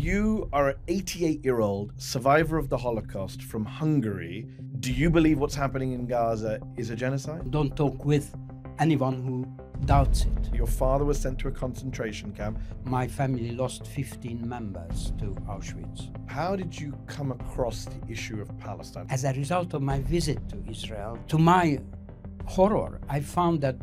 you are an 88-year-old survivor of the Holocaust from Hungary. Do you believe what's happening in Gaza is a genocide? Don't talk with anyone who doubts it. Your father was sent to a concentration camp. My family lost 15 members to Auschwitz. How did you come across the issue of Palestine? As a result of my visit to Israel, to my horror, I found that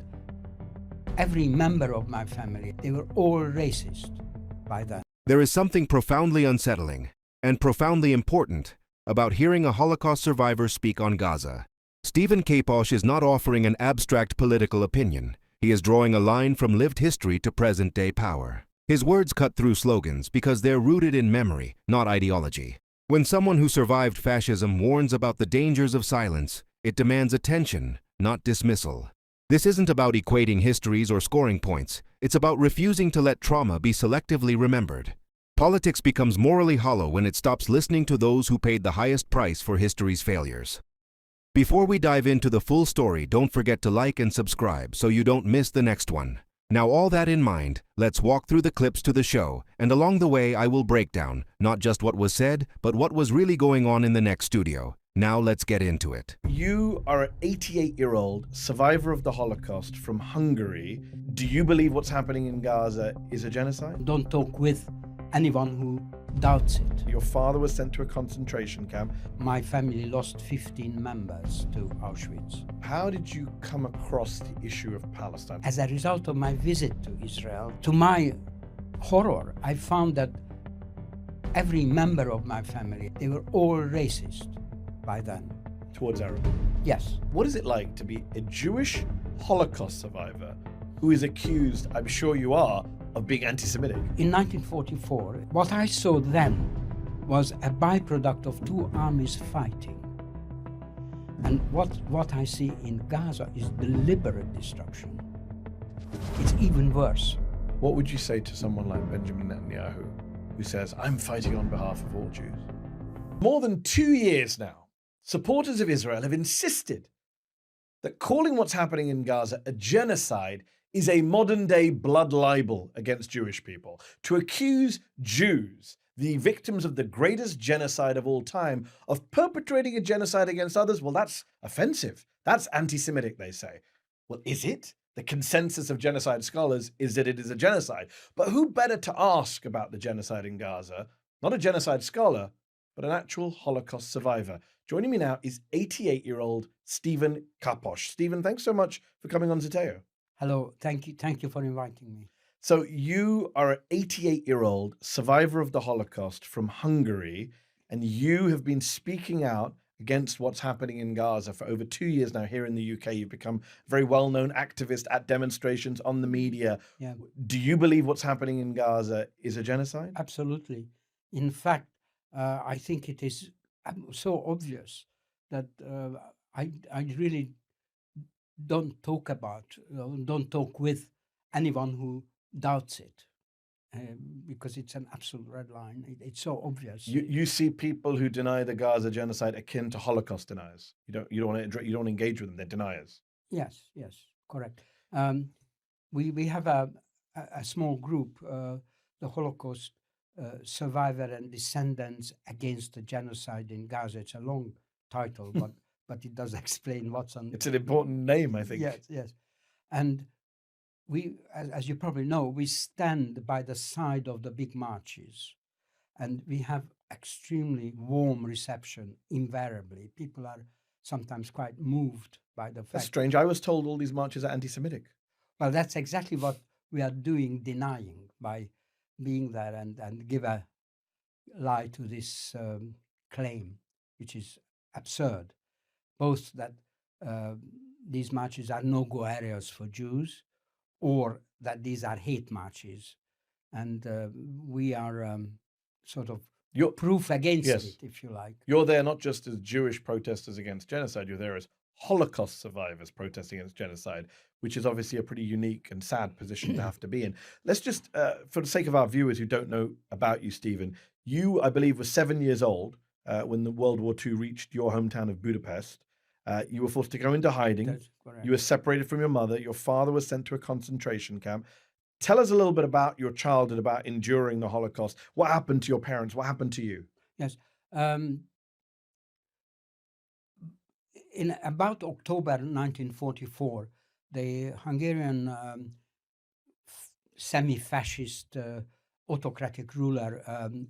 every member of my family, they were all racist by then. There is something profoundly unsettling and profoundly important about hearing a Holocaust survivor speak on Gaza. Steven Kaposh is not offering an abstract political opinion. He is drawing a line from lived history to present-day power. His words cut through slogans because they're rooted in memory, not ideology. When someone who survived fascism warns about the dangers of silence, it demands attention, not dismissal. This isn't about equating histories or scoring points. It's about refusing to let trauma be selectively remembered. Politics becomes morally hollow when it stops listening to those who paid the highest price for history's failures. Before we dive into the full story, don't forget to like and subscribe so you don't miss the next one. Now, all that in mind, let's walk through the clips to the show, and along the way I will break down not just what was said, but what was really going on in the next studio. Now let's get into it. You are an 88-year-old survivor of the Holocaust from Hungary. Do you believe what's happening in Gaza is a genocide? Don't talk with anyone who doubts it. Your father was sent to a concentration camp. My family lost 15 members to Auschwitz. How did you come across the issue of Palestine? As a result of my visit to Israel, to my horror, I found that every member of my family, they were all racist by then. Towards Arab? Yes. What is it like to be a Jewish Holocaust survivor who is accused, I'm sure you are, of being anti-Semitic? In 1944, what I saw then was a byproduct of two armies fighting. And what I see in Gaza is deliberate destruction. It's even worse. What would you say to someone like Benjamin Netanyahu, who says, I'm fighting on behalf of all Jews? More than 2 years now, supporters of Israel have insisted that calling what's happening in Gaza a genocide is a modern-day blood libel against Jewish people. To accuse Jews, the victims of the greatest genocide of all time, of perpetrating a genocide against others, well, that's offensive. That's anti-Semitic, they say. Well, is it? The consensus of genocide scholars is that it is a genocide. But who better to ask about the genocide in Gaza? Not a genocide scholar, but an actual Holocaust survivor. Joining me now is 88-year-old Steven Kaposh. Steven, thanks so much for coming on Zeteo. Hello, thank you for inviting me. So you are an 88-year-old survivor of the Holocaust from Hungary, and you have been speaking out against what's happening in Gaza for over 2 years now here in the UK. You've become a very well-known activist at demonstrations, on the media. Yeah. Do you believe what's happening in Gaza is a genocide? Absolutely. In fact, I think it is so obvious that I really don't talk with anyone who doubts it, because it's an absolute red line. It's so obvious. You see people who deny the Gaza genocide akin to Holocaust deniers. You don't engage with them. They're deniers. Yes, correct. We have a small group, the Holocaust Survivor and Descendants Against the Genocide in Gaza. It's a long title, but it does explain what's on. It's an important name, I think. Yes. And we, as you probably know, we stand by the side of the big marches, and we have extremely warm reception invariably. People are sometimes quite moved by the fact. That's strange. I was told all these marches are anti-Semitic. Well, that's exactly what we are doing, denying by being there and give a lie to this claim, which is absurd. Both that these marches are no-go areas for Jews, or that these are hate marches. And we are sort of proof against it, if you like. You're there not just as Jewish protesters against genocide, you're there as Holocaust survivors protesting against genocide, which is obviously a pretty unique and sad position to have to be in. Let's just, for the sake of our viewers who don't know about you, Steven, you, I believe, were 7 years old when the World War II reached your hometown of Budapest. You were forced to go into hiding. That's correct. You were separated from your mother. Your father was sent to a concentration camp. Tell us a little bit about your childhood, about enduring the Holocaust. What happened to your parents? What happened to you? Yes. In about October 1944, the Hungarian semi-fascist autocratic ruler,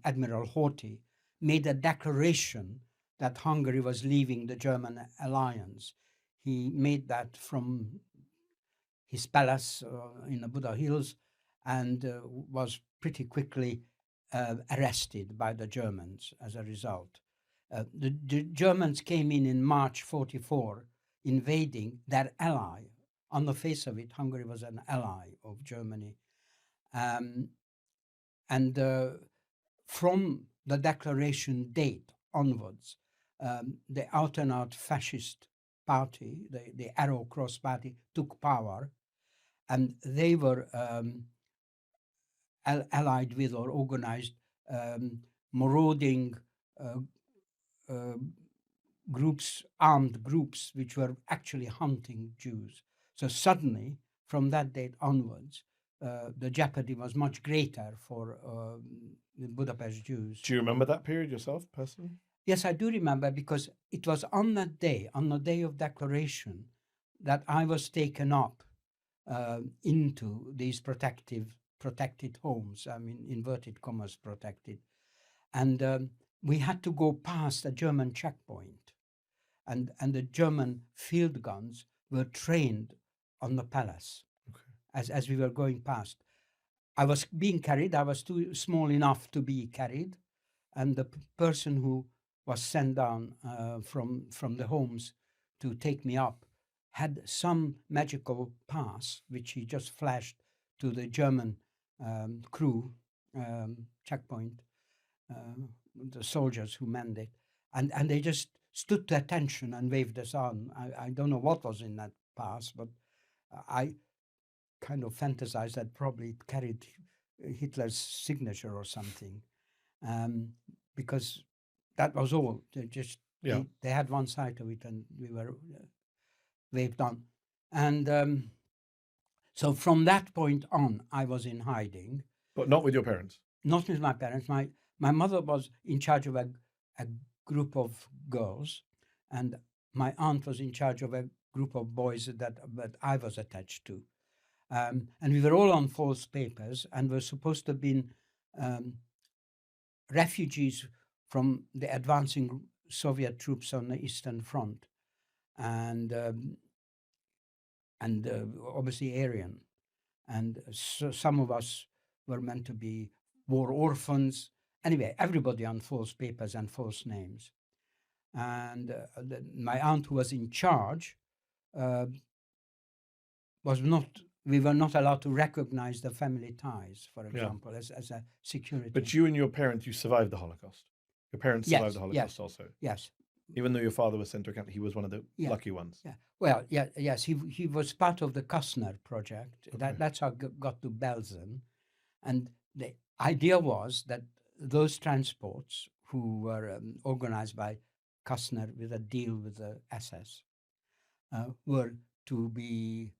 Admiral Horthy, made a declaration that Hungary was leaving the German alliance. He made that from his palace in the Buda Hills, and was pretty quickly arrested by the Germans as a result. The Germans came in March 44, invading their ally. On the face of it, Hungary was an ally of Germany. And from the declaration date onwards, the out-and-out fascist party, the Arrow Cross Party, took power, and they were allied with or organized marauding groups, armed groups, which were actually hunting Jews. So suddenly, from that date onwards, the jeopardy was much greater for the Budapest Jews. Do you remember that period yourself, personally? Yes, I do remember, because it was on that day, on the day of declaration, that I was taken up into these protected homes. I mean, inverted commas, protected. And we had to go past a German checkpoint. And the German field guns were trained on the palace. Okay. As we were going past. I was being carried. I was too small enough to be carried. And the person who was sent down from the homes to take me up had some magical pass, which he just flashed to the German crew checkpoint, the soldiers who manned it. And they just stood to attention and waved us on. I don't know what was in that pass, but I kind of fantasized that probably it carried Hitler's signature or something, because that was all. They had one side of it, and we were waved on. And so from that point on, I was in hiding. But not with your parents? Not with my parents. My mother was in charge of a group of girls, and my aunt was in charge of a group of boys that I was attached to. And we were all on false papers, and were supposed to have been refugees from the advancing Soviet troops on the Eastern Front, and obviously Aryan. And so some of us were meant to be war orphans. Anyway, everybody on false papers and false names. And my aunt, who was in charge, we were not allowed to recognize the family ties, for example, as a security. But you and your parents, you survived the Holocaust. Your parents survived the Holocaust also. Yes. Even though your father was sent to account, he was one of the lucky ones. Yeah. Well, yes, he was part of the Kastner project. Okay. That's how I got to Belsen. And the idea was that those transports, who were organized by Kastner with a deal with the SS, were to be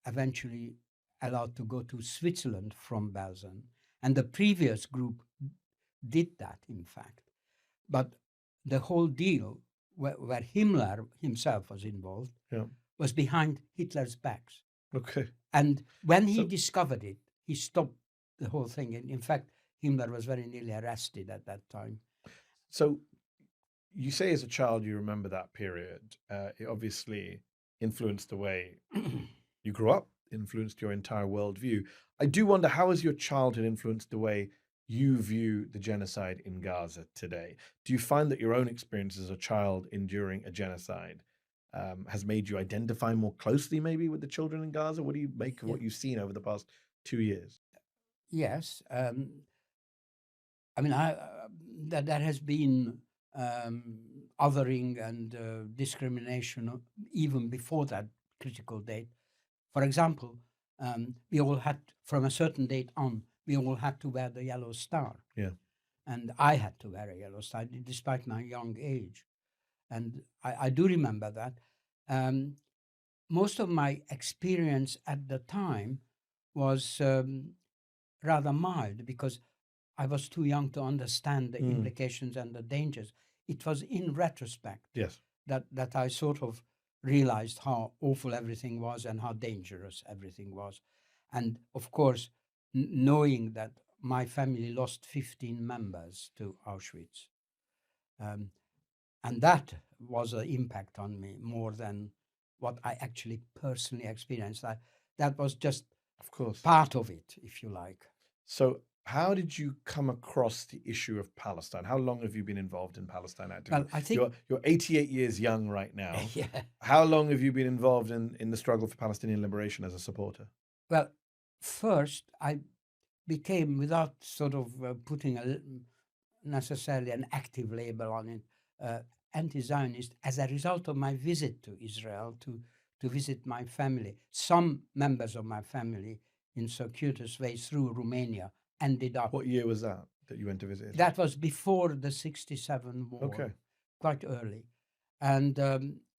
eventually allowed to go to Switzerland from Belsen. And the previous group did that, in fact. But the whole deal, where Himmler himself was involved, was behind Hitler's backs. Okay. And when he discovered it, he stopped the whole thing. And in fact, Himmler was very nearly arrested at that time. So you say as a child you remember that period. It obviously influenced the way you grew up, influenced your entire worldview. I do wonder, how has your childhood influenced the way you view the genocide in Gaza today? Do you find that your own experience as a child enduring a genocide has made you identify more closely maybe with the children in Gaza? What do you make of what you've seen over the past 2 years? Yes. I mean, there has been othering and discrimination even before that critical date. For example, we all had, from a certain date on, we all had to wear the yellow star. Yeah. And I had to wear a yellow star, despite my young age. And I do remember that. Most of my experience at the time was rather mild because I was too young to understand the implications and the dangers. It was in retrospect Yes. that I sort of realized how awful everything was and how dangerous everything was. And of course, knowing that my family lost 15 members to Auschwitz. And that was an impact on me more than what I actually personally experienced. That was just Of course. part of it, if you like. So how did you come across the issue of Palestine? How long have you been involved in Palestine activism? Well, I think you're 88 years young right now. yeah. How long have you been involved in the struggle for Palestinian liberation as a supporter? Well, first I became, without sort of putting necessarily an active label on it, anti-Zionist as a result of my visit to Israel to visit my family. Some members of my family, in circuitous ways through Romania, ended up. What year was that you went to visit Israel? That was before the 67 war, Okay. quite early. And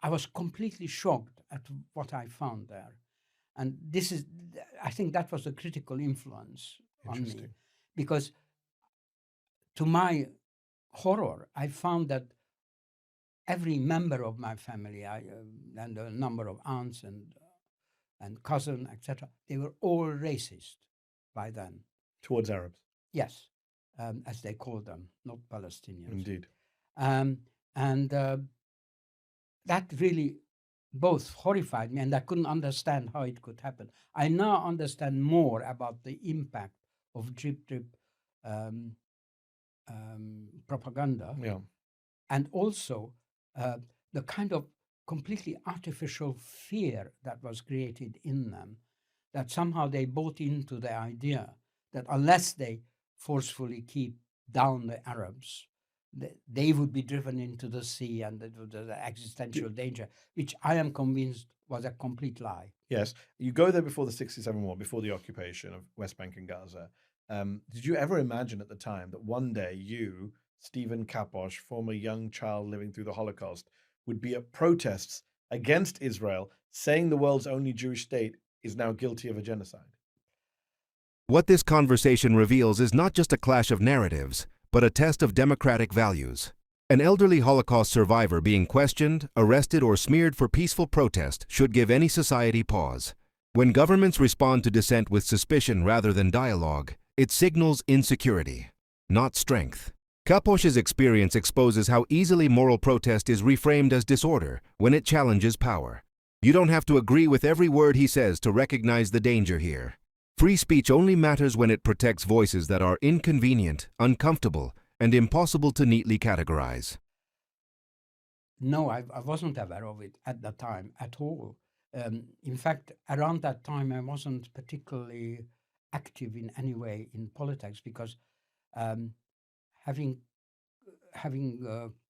I was completely shocked at what I found there. And I think that was a critical influence on me. Interesting. Because to my horror, I found that every member of my family, and a number of aunts and cousins, etc., they were all racist by then. Towards Arabs. Yes, as they called them, not Palestinians. Indeed. And that really both horrified me, and I couldn't understand how it could happen. I now understand more about the impact of drip propaganda, Yeah. and also the kind of completely artificial fear that was created in them, that somehow they bought into the idea that unless they forcefully keep down the Arabs, they would be driven into the sea and the existential danger, which I am convinced was a complete lie. Yes. You go there before the 67 war, before the occupation of West Bank and Gaza. Did you ever imagine at the time that one day you, Steven Kaposh, former young child living through the Holocaust, would be at protests against Israel, saying the world's only Jewish state is now guilty of a genocide? What this conversation reveals is not just a clash of narratives, but a test of democratic values. An elderly Holocaust survivor being questioned, arrested, or smeared for peaceful protest should give any society pause. When governments respond to dissent with suspicion rather than dialogue, it signals insecurity, not strength. Kaposh's experience exposes how easily moral protest is reframed as disorder when it challenges power. You don't have to agree with every word he says to recognize the danger here. Free speech only matters when it protects voices that are inconvenient, uncomfortable, and impossible to neatly categorize. No, I wasn't aware of it at the time at all. In fact, around that time, I wasn't particularly active in any way in politics because having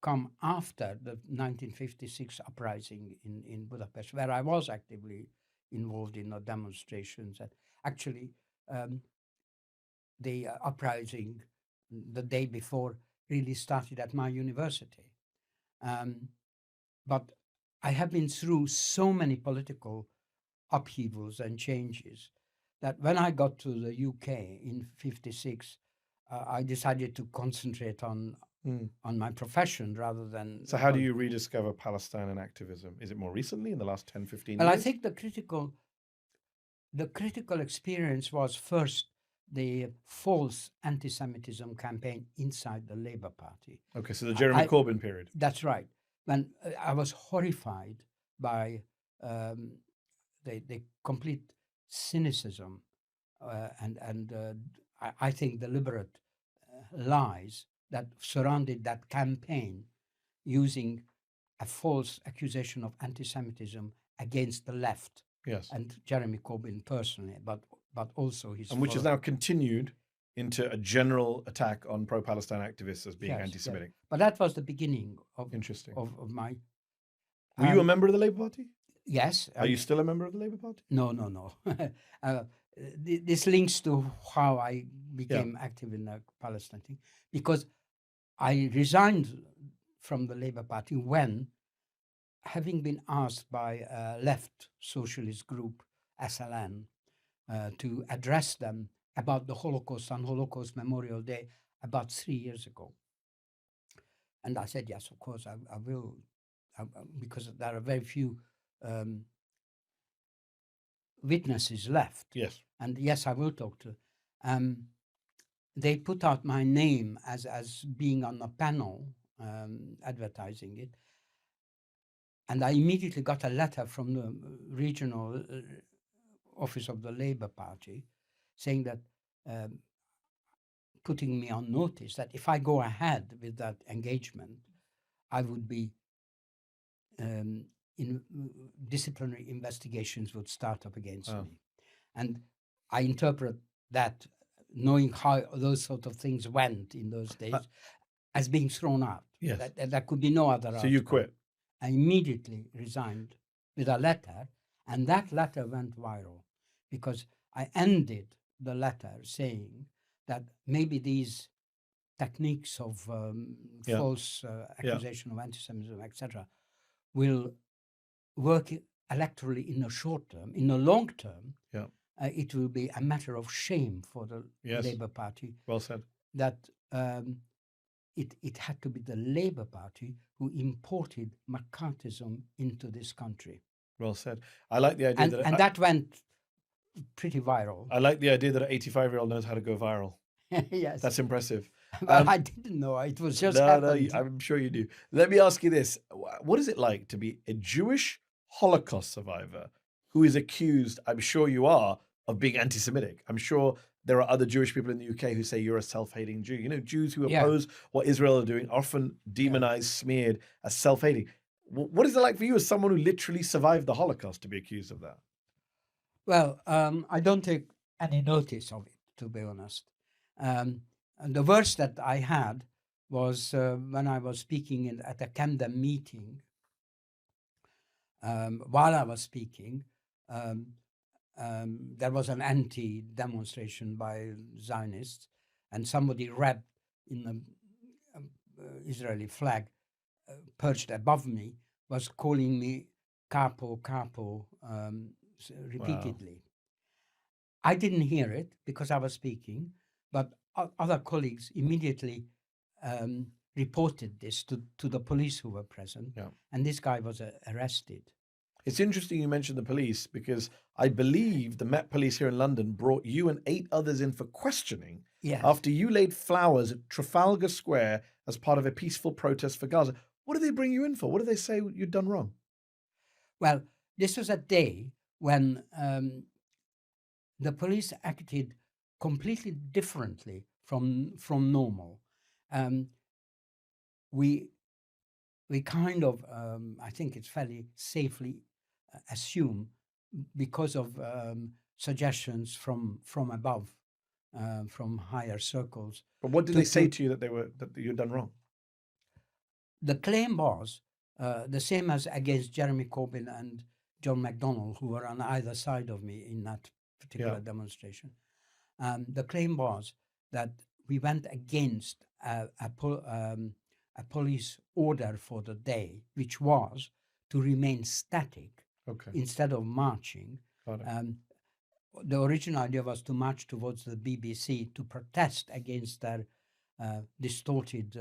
come after the 1956 uprising in Budapest, where I was actively involved in the demonstrations, and actually the uprising the day before really started at my university. But I have been through so many political upheavals and changes that when I got to the UK in 56, I decided to concentrate on my profession rather than... So how do you rediscover Palestine and activism? Is it more recently, in the last 10, 15 years? Well, I think the critical experience was first the false anti-Semitism campaign inside the Labour Party. Okay, so the Jeremy Corbyn period. That's right. When I was horrified by the complete cynicism and I think deliberate lies that surrounded that campaign, using a false accusation of anti-Semitism against the left. Yes. And Jeremy Corbyn personally, but also his... And which has now continued into a general attack on pro-Palestine activists as being anti-Semitic. Yes. But that was the beginning of... Interesting. Of my... Were you a member of the Labour Party? Yes. Are you still a member of the Labour Party? No. This links to how I became active in the Palestine thing, because I resigned from the Labour Party when, having been asked by a left socialist group, SLN, to address them about the Holocaust on Holocaust Memorial Day about 3 years ago. And I said, yes, of course, I will, because there are very few witnesses left. Yes. And yes, I will talk to. They put out my name as being on a panel advertising it. And I immediately got a letter from the regional office of the Labour Party saying that, putting me on notice that if I go ahead with that engagement, I would be disciplinary investigations would start up against me. And I interpret that, knowing how those sort of things went in those days, as being thrown out. Yes. That there could be no other So you outcome. quit. I immediately resigned with a letter, and that letter went viral because I ended the letter saying that maybe these techniques of false accusation of anti-Semitism, etc., will work electorally in the short term. In the long term, it will be a matter of shame for the Labour Party. Well said. That it had to be the Labour Party who imported McCarthyism into this country. Well said. I like the idea that went pretty viral. I like the idea that an 85-year-old knows how to go viral. Yes. That's impressive. Well, I didn't know. It was just happened. No, I'm sure you do. Let me ask you this. What is it like to be a Jewish Holocaust survivor who is accused, I'm sure you are, of being anti-Semitic? I'm sure there are other Jewish people in the UK who say you're a self-hating Jew. You know, Jews who oppose what Israel are doing are often demonized, smeared as self-hating. What is it like for you as someone who literally survived the Holocaust to be accused of that? Well, I don't take any notice of it, to be honest. And the worst that I had was when I was speaking at a Camden meeting. While I was speaking, there was an anti-demonstration by Zionists, and somebody wrapped in the Israeli flag perched above me was calling me capo, capo repeatedly. Wow. I didn't hear it because I was speaking, but other colleagues immediately reported this to the police who were present, and this guy was arrested. It's interesting you mentioned the police because I believe the Met Police here in London brought you and 8 others in for questioning after you laid flowers at Trafalgar Square as part of a peaceful protest for Gaza. What did they bring you in for? What did they say you'd done wrong? Well, this was a day when the police acted completely differently from normal. We kind of, I think it's fairly safely assume, because of suggestions from above, from higher circles. But what did they say to you that you'd done wrong? The claim was the same as against Jeremy Corbyn and John McDonnell, who were on either side of me in that particular demonstration. The claim was that we went against a police order for the day, which was to remain static instead of marching. The original idea was to march towards the BBC to protest against their distorted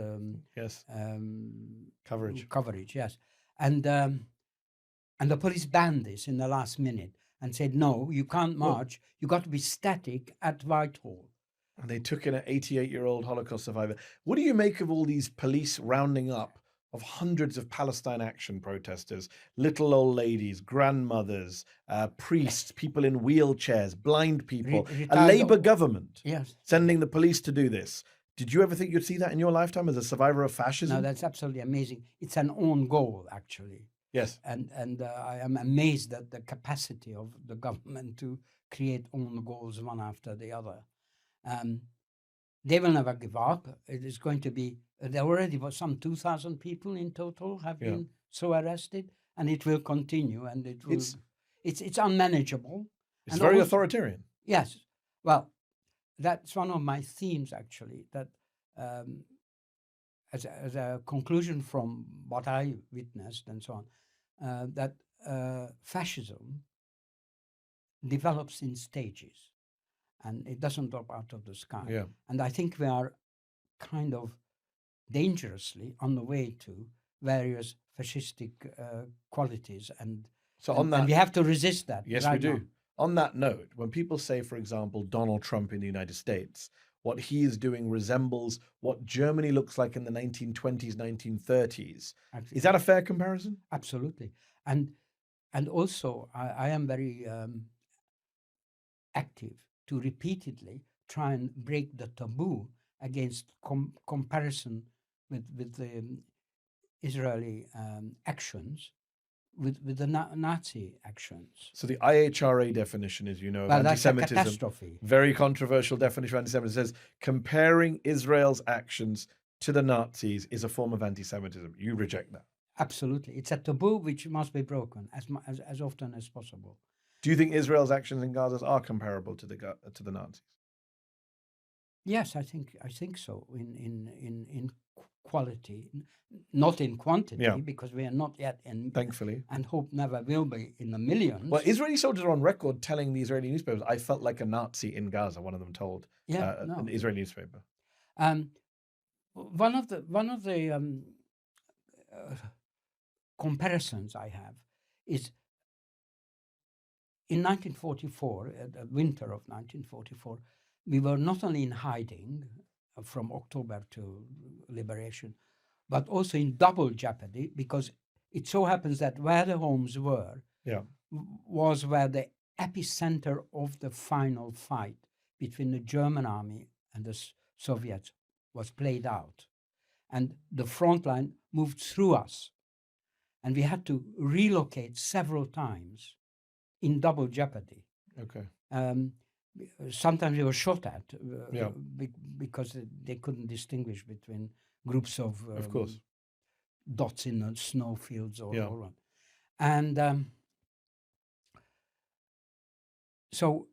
coverage. Yes, and the police banned this in the last minute and said, no, you can't march. You got to be static at Whitehall. And they took in an 88-year-old Holocaust survivor. What do you make of all these police rounding up of hundreds of Palestine Action protesters, little old ladies, grandmothers, priests, people in wheelchairs, blind people, a Labour government sending the police to do this? Did you ever think you'd see that in your lifetime as a survivor of fascism? No, that's absolutely amazing. It's an own goal, actually. Yes. And I am amazed at the capacity of the government to create own goals one after the other. They will never give up. It is going to be, there already was some 2,000 people in total have been so arrested, and it will continue, and it will, it's unmanageable. It's and very authoritarian. Yes. Well, that's one of my themes, actually, that as a conclusion from what I witnessed and so on, that fascism develops in stages, and it doesn't drop out of the sky. Yeah. And I think we are kind of dangerously on the way to various fascistic qualities, and So on that, we have to resist that. yes, right we do. now. On that note, when people say, for example, Donald Trump in the United States, what he is doing resembles what Germany looks like in the 1920s, 1930s. Is that a fair comparison? Absolutely. And also, I am very active to repeatedly try and break the taboo against comparison with the Israeli actions with the Nazi actions. So the IHRA definition, as you know, of Well, that's a anti-Semitism, catastrophe. very controversial definition of anti-Semitism, says comparing Israel's actions to the Nazis is a form of anti-Semitism. You reject that. Absolutely. It's a taboo which must be broken as often as possible. Do you think Israel's actions in Gaza are comparable to the Nazis? Yes, I think so. In quality, not in quantity, Yeah. because we are not yet in. Thankfully. And hope never will be in the millions. Well, Israeli soldiers are on record telling the Israeli newspapers, "I felt like a Nazi in Gaza." One of them told an Israeli newspaper. One of the comparisons I have is in 1944, the winter of 1944, we were not only in hiding from October to liberation, but also in double jeopardy, because it so happens that where the homes were was where the epicenter of the final fight between the German army and the Soviets was played out. And the front line moved through us. And we had to relocate several times in double jeopardy. Okay. Sometimes we were shot at because they couldn't distinguish between groups of course, dots in the snowfields or all that. And so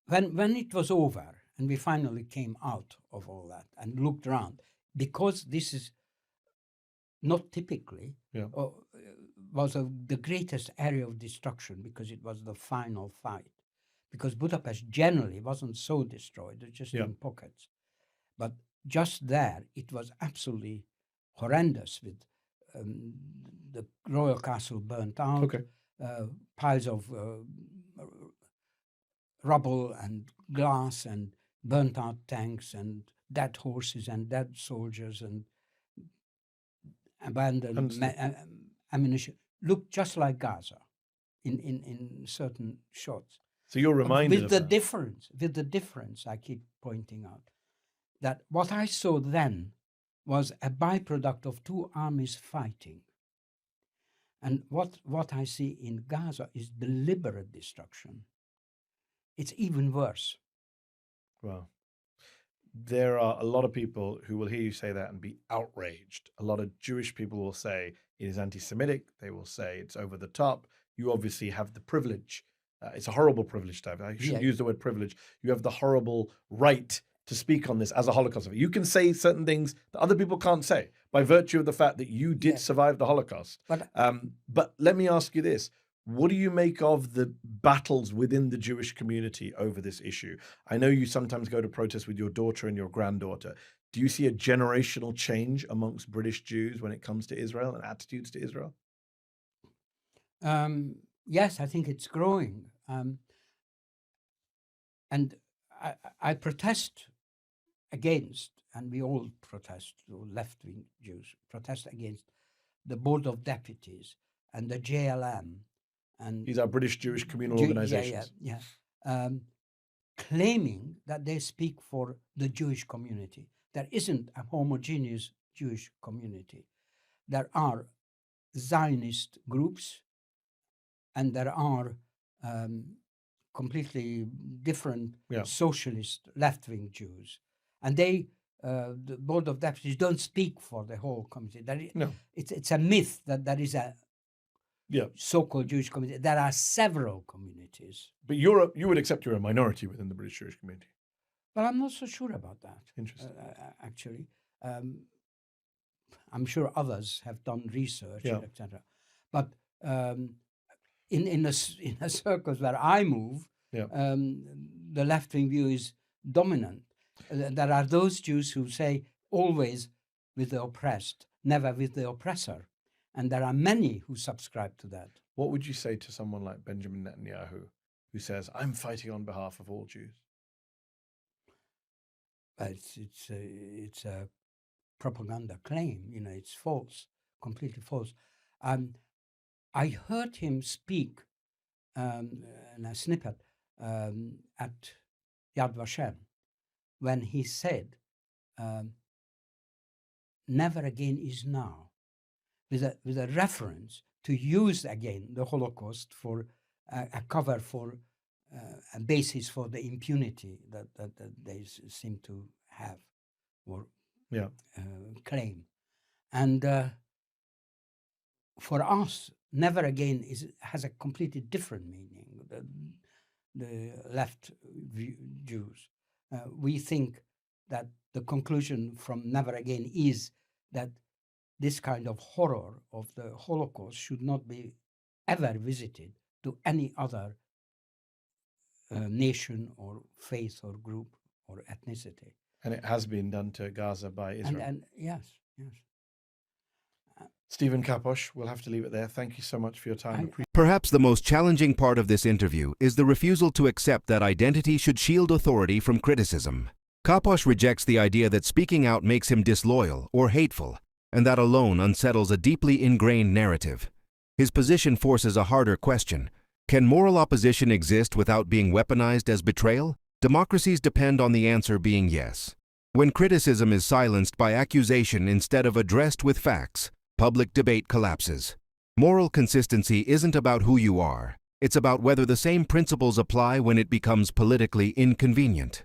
when it was over and we finally came out of all that and looked around, because this is not typically was the greatest area of destruction, because it was the final fight. Because Budapest generally wasn't so destroyed, it was just in pockets. But just there, it was absolutely horrendous, with the royal castle burnt out, piles of rubble and glass and burnt out tanks and dead horses and dead soldiers and abandoned ammunition. Looked just like Gaza in certain shots. So you're reminded with the difference I keep pointing out, that what I saw then was a byproduct of two armies fighting. And what I see in Gaza is deliberate destruction. It's even worse. Well, there are a lot of people who will hear you say that and be outraged. A lot of Jewish people will say it is anti-Semitic. They will say it's over the top. You obviously have the privilege. It's a horrible privilege to have. I shouldn't use the word privilege. You have the horrible right to speak on this as a Holocaust survivor. You can say certain things that other people can't say by virtue of the fact that you did survive the Holocaust. But let me ask you this. What do you make of the battles within the Jewish community over this issue? I know you sometimes go to protest with your daughter and your granddaughter. Do you see a generational change amongst British Jews when it comes to Israel and attitudes to Israel? Yes, I think it's growing. And I protest against, and we all protest, left-wing Jews protest against the Board of Deputies and the JLM. And these are British Jewish communal organizations. Claiming that they speak for the Jewish community. There isn't a homogeneous Jewish community. There are Zionist groups, and there are completely different socialist left-wing Jews. And they, the Board of Deputies, don't speak for the whole community. It's a myth that there is a so-called Jewish community. There are several communities. But you would accept you're a minority within the British Jewish community. Well, I'm not so sure about that. Interesting. Actually, I'm sure others have done research, etc. But in a circles where I move, Yeah. the left-wing view is dominant. There are those Jews who say always with the oppressed, never with the oppressor. And there are many who subscribe to that. What would you say to someone like Benjamin Netanyahu, who says, I'm fighting on behalf of all Jews? It's a propaganda claim. You know, it's false, completely false. I heard him speak in a snippet at Yad Vashem when he said, never again is now, with a reference to use again the Holocaust for a cover for a basis for the impunity that they seem to have or claim. And for us, never again has a completely different meaning. The left Jews, we think that the conclusion from never again is that this kind of horror of the Holocaust should not be ever visited to any other nation or faith or group or ethnicity. And it has been done to Gaza by Israel. And yes. Steven Kaposh, we'll have to leave it there. Thank you so much for your time. Perhaps the most challenging part of this interview is the refusal to accept that identity should shield authority from criticism. Kaposh rejects the idea that speaking out makes him disloyal or hateful, and that alone unsettles a deeply ingrained narrative. His position forces a harder question. Can moral opposition exist without being weaponized as betrayal? Democracies depend on the answer being yes. When criticism is silenced by accusation instead of addressed with facts, public debate collapses. Moral consistency isn't about who you are. It's about whether the same principles apply when it becomes politically inconvenient.